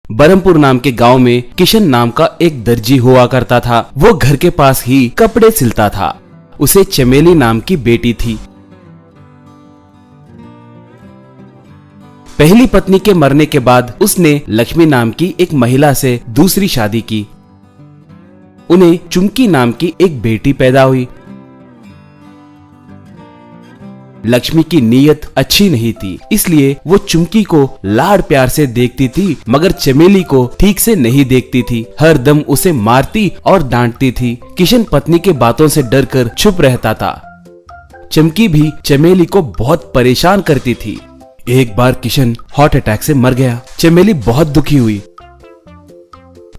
बरमपुर नाम के गांव में किशन नाम का एक दर्जी हुआ करता था। वो घर के पास ही कपड़े सिलता था। उसे चमेली नाम की बेटी थी। पहली पत्नी के मरने के बाद उसने लक्ष्मी नाम की एक महिला से दूसरी शादी की। उन्हें चुमकी नाम की एक बेटी पैदा हुई। लक्ष्मी की नीयत अच्छी नहीं थी, इसलिए वो चुमकी को लाड़ प्यार से देखती थी, मगर चमेली को ठीक से नहीं देखती थी। हर दम उसे मारती और डांटती थी। किशन पत्नी के बातों से डरकर चुप रहता था। चमकी भी चमेली को बहुत परेशान करती थी। एक बार किशन हार्ट अटैक से मर गया। चमेली बहुत दुखी हुई।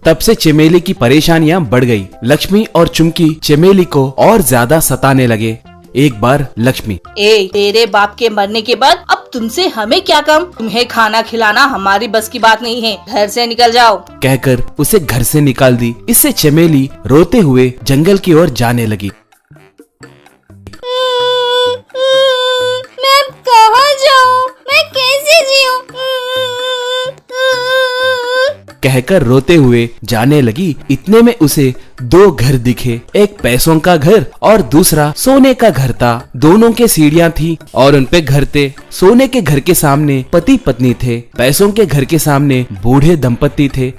तब से चमेली की परेशानियां बढ़ गई। लक्ष्मी और चुमकी चमेली को और ज्यादा सताने लगे। एक बार लक्ष्मी, तेरे बाप के मरने के बाद अब तुमसे हमें क्या काम? तुम्हें खाना खिलाना हमारी बस की बात नहीं है। घर से निकल जाओ कहकर उसे घर से निकाल दी। इससे चमेली रोते हुए जंगल की ओर जाने लगी। मैं कहाँ जाऊँ? मैं कैसे जीऊँ? कहकर रोते हुए जाने लगी। इतने में उसे दो घर दिखे। एक पैसों का घर और दूसरा सोने का घर था। दोनों के सीढ़ियां थी और उनपे घर थे। सोने के घर के सामने पति पत्नी थे। पैसों के घर के सामने बूढ़े दंपति थे।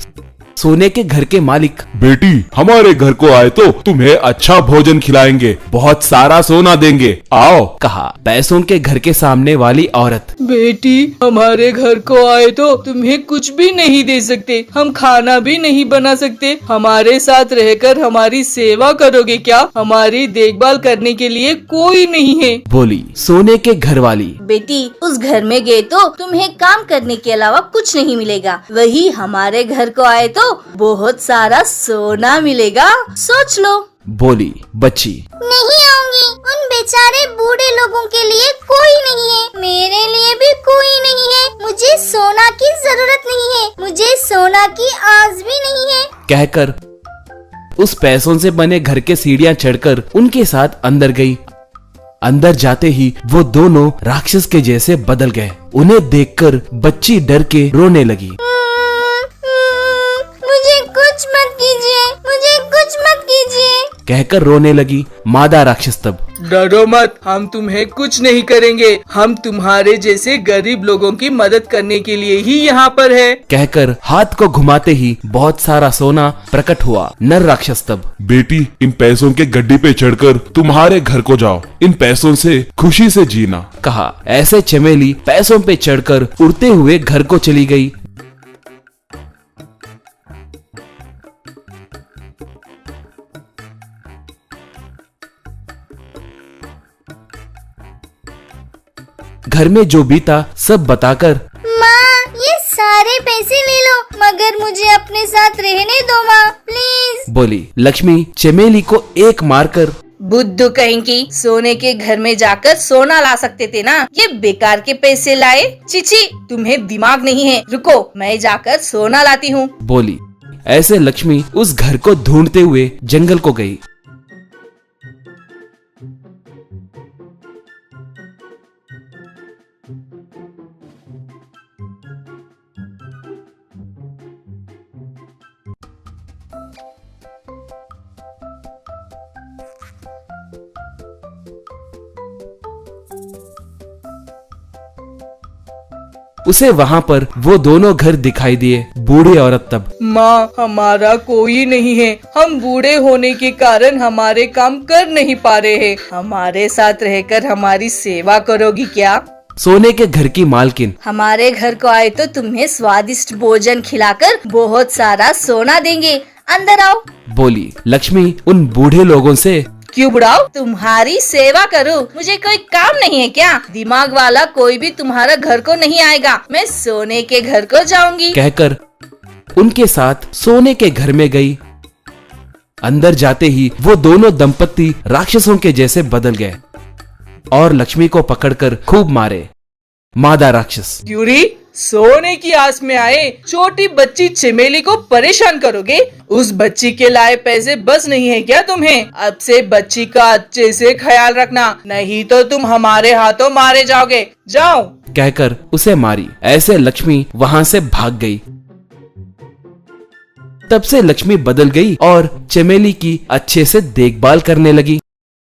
सोने के घर के मालिक, बेटी हमारे घर को आए तो तुम्हें अच्छा भोजन खिलाएंगे, बहुत सारा सोना देंगे, आओ, कहा। पैसों के घर के सामने वाली औरत, बेटी हमारे घर को आए तो तुम्हें कुछ भी नहीं दे सकते, हम खाना भी नहीं बना सकते। हमारे साथ रहकर हमारी सेवा करोगे क्या? हमारी देखभाल करने के लिए कोई नहीं है, बोली सोने के घर वाली। बेटी उस घर में गए तो तुम्हें काम करने के अलावा कुछ नहीं मिलेगा। वही हमारे घर को आए तो बहुत सारा सोना मिलेगा, सोच लो, बोली बच्ची। नहीं आऊंगी। उन बेचारे बूढ़े लोगों के लिए कोई नहीं है, मेरे लिए भी कोई नहीं है। मुझे सोना की जरूरत नहीं है, मुझे सोना की आस भी नहीं है, कहकर उस पैसों से बने घर के सीढ़ियां चढ़कर उनके साथ अंदर गई। अंदर जाते ही वो दोनों राक्षस के जैसे बदल गए। उन्हें देखकर बच्ची डर के रोने लगी। कुछ मत कीजिए, मुझे कुछ मत कीजिए, कहकर रोने लगी। मादा राक्षस तब, डरो मत, हम तुम्हें कुछ नहीं करेंगे। हम तुम्हारे जैसे गरीब लोगों की मदद करने के लिए ही यहाँ पर है, कहकर हाथ को घुमाते ही बहुत सारा सोना प्रकट हुआ। नर राक्षस तब, बेटी इन पैसों के गड्डी पे चढ़कर तुम्हारे घर को जाओ, इन पैसों से खुशी से जीना, कहा। ऐसे चमेली पैसों पे चढ़कर उड़ते हुए घर को चली गई। घर में जो बीता सब बताकर, माँ ये सारे पैसे ले लो, मगर मुझे अपने साथ रहने दो माँ, प्लीज, बोली। लक्ष्मी चमेली को एक मारकर, बुद्धू कहेंगी, सोने के घर में जाकर सोना ला सकते थे ना, ये बेकार के पैसे लाए। चिची तुम्हें दिमाग नहीं है, रुको मैं जाकर सोना लाती हूँ, बोली। ऐसे लक्ष्मी उस घर को ढूंढते हुए जंगल को गई। उसे वहाँ पर वो दोनों घर दिखाई दिए। बूढ़ी औरत तब, माँ हमारा कोई नहीं है, हम बूढ़े होने के कारण हमारे काम कर नहीं पा रहे हैं, हमारे साथ रहकर हमारी सेवा करोगी क्या? सोने के घर की मालकिन, हमारे घर को आए तो तुम्हें स्वादिष्ट भोजन खिलाकर बहुत सारा सोना देंगे, अंदर आओ, बोली। लक्ष्मी उन बूढ़े लोगों से, क्यों बुढ़ाओ, तुम्हारी सेवा करूं, मुझे कोई काम नहीं है क्या? दिमाग वाला कोई भी तुम्हारा घर को नहीं आएगा, मैं सोने के घर को जाऊंगी, कहकर उनके साथ सोने के घर में गई। अंदर जाते ही वो दोनों दंपत्ति राक्षसों के जैसे बदल गए और लक्ष्मी को पकड़कर खूब मारे। मादा राक्षस, क्यूरी सोने की आस में आए छोटी बच्ची चमेली को परेशान करोगे? उस बच्ची के लाए पैसे बस नहीं है क्या तुम्हें? अब से बच्ची का अच्छे से ख्याल रखना, नहीं तो तुम हमारे हाथों मारे जाओगे, जाओ, कहकर उसे मारी। ऐसे लक्ष्मी वहाँ से भाग गई। तब से लक्ष्मी बदल गई और चमेली की अच्छे से देखभाल करने लगी।